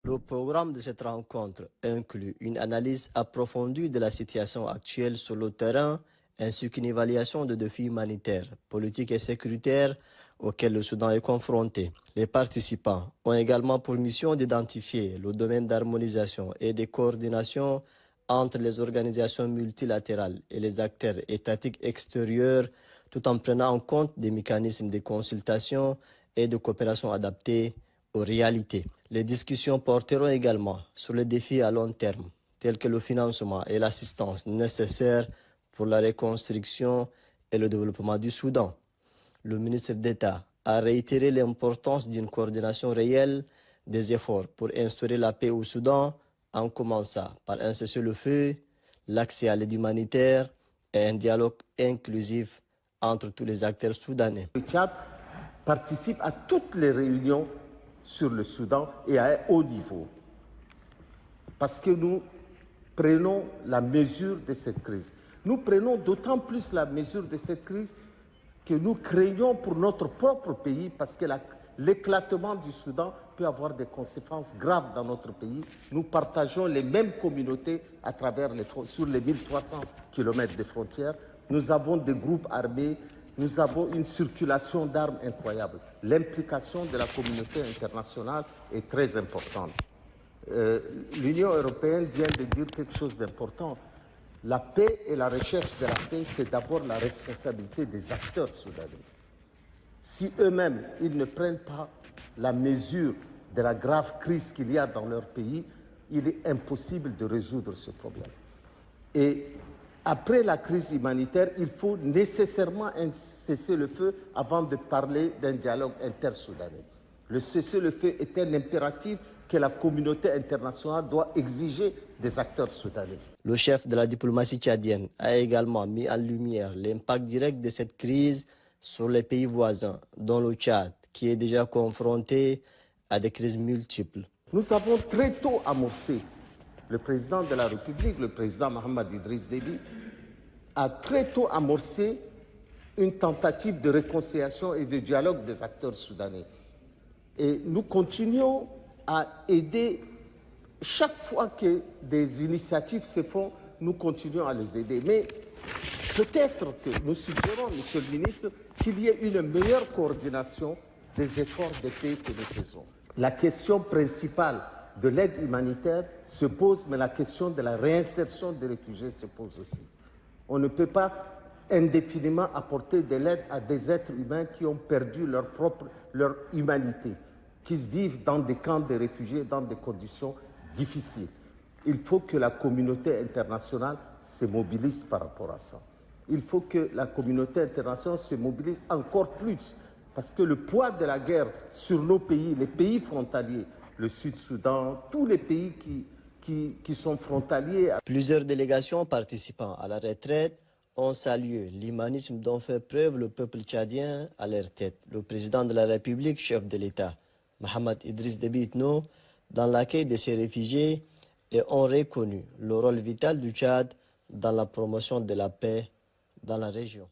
Le programme de cette rencontre inclut une analyse approfondie de la situation actuelle sur le terrain ainsi qu'une évaluation des défis humanitaires, politiques et sécuritaires auxquels le Soudan est confronté. Les participants ont également pour mission d'identifier le domaine d'harmonisation et de coordination entre les organisations multilatérales et les acteurs étatiques extérieurs, tout en prenant en compte des mécanismes de consultation et de coopération adaptés aux réalités. Les discussions porteront également sur les défis à long terme, tels que le financement et l'assistance nécessaires pour la reconstruction et le développement du Soudan. Le ministre d'État a réitéré l'importance d'une coordination réelle des efforts pour instaurer la paix au Soudan, en commençant par un cessez-le-feu, l'accès à l'aide humanitaire et un dialogue inclusif entre tous les acteurs soudanais. Le Tchad participe à toutes les réunions sur le Soudan et à un haut niveau, parce que nous prenons la mesure de cette crise. Nous prenons d'autant plus la mesure de cette crise que nous craignons pour notre propre pays, parce que l'éclatement du Soudan peut avoir des conséquences graves dans notre pays. Nous partageons les mêmes communautés à travers sur les 1300 km de frontières. Nous avons des groupes armés, nous avons une circulation d'armes incroyable. L'implication de la communauté internationale est très importante. L'Union européenne vient de dire quelque chose d'important. La paix et la recherche de la paix, c'est d'abord la responsabilité des acteurs soudanais. Si eux-mêmes, ils ne prennent pas la mesure de la grave crise qu'il y a dans leur pays, il est impossible de résoudre ce problème. Et après la crise humanitaire, il faut nécessairement un cessez-le-feu avant de parler d'un dialogue intersoudanais. Le cessez-le-feu est un impératif que la communauté internationale doit exiger des acteurs soudanais. Le chef de la diplomatie tchadienne a également mis en lumière l'impact direct de cette crise sur les pays voisins, dont le Tchad, qui est déjà confronté à des crises multiples. Nous avons très tôt amorcé, le président de la République, le président Mohamed Idriss Déby, a très tôt amorcé une tentative de réconciliation et de dialogue des acteurs soudanais. Et nous continuons à aider, chaque fois que des initiatives se font, nous continuons à les aider. Mais peut-être que nous suggérons, Monsieur le ministre, qu'il y ait une meilleure coordination des efforts de paix que nous faisons. La question principale de l'aide humanitaire se pose, mais la question de la réinsertion des réfugiés se pose aussi. On ne peut pas indéfiniment apporter de l'aide à des êtres humains qui ont perdu leur humanité, qui vivent dans des camps de réfugiés, dans des conditions difficiles. Il faut que la communauté internationale se mobilise par rapport à ça. Il faut que la communauté internationale se mobilise encore plus, parce que le poids de la guerre sur nos pays, les pays frontaliers, le Sud-Soudan, tous les pays qui sont frontaliers. Plusieurs délégations participant à la retraite ont salué l'humanisme dont fait preuve le peuple tchadien à leur tête. Le président de la République, chef de l'État, Mohamed Idriss Déby Itno, dans l'accueil de ces réfugiés, et ont reconnu le rôle vital du Tchad dans la promotion de la paix dans la région.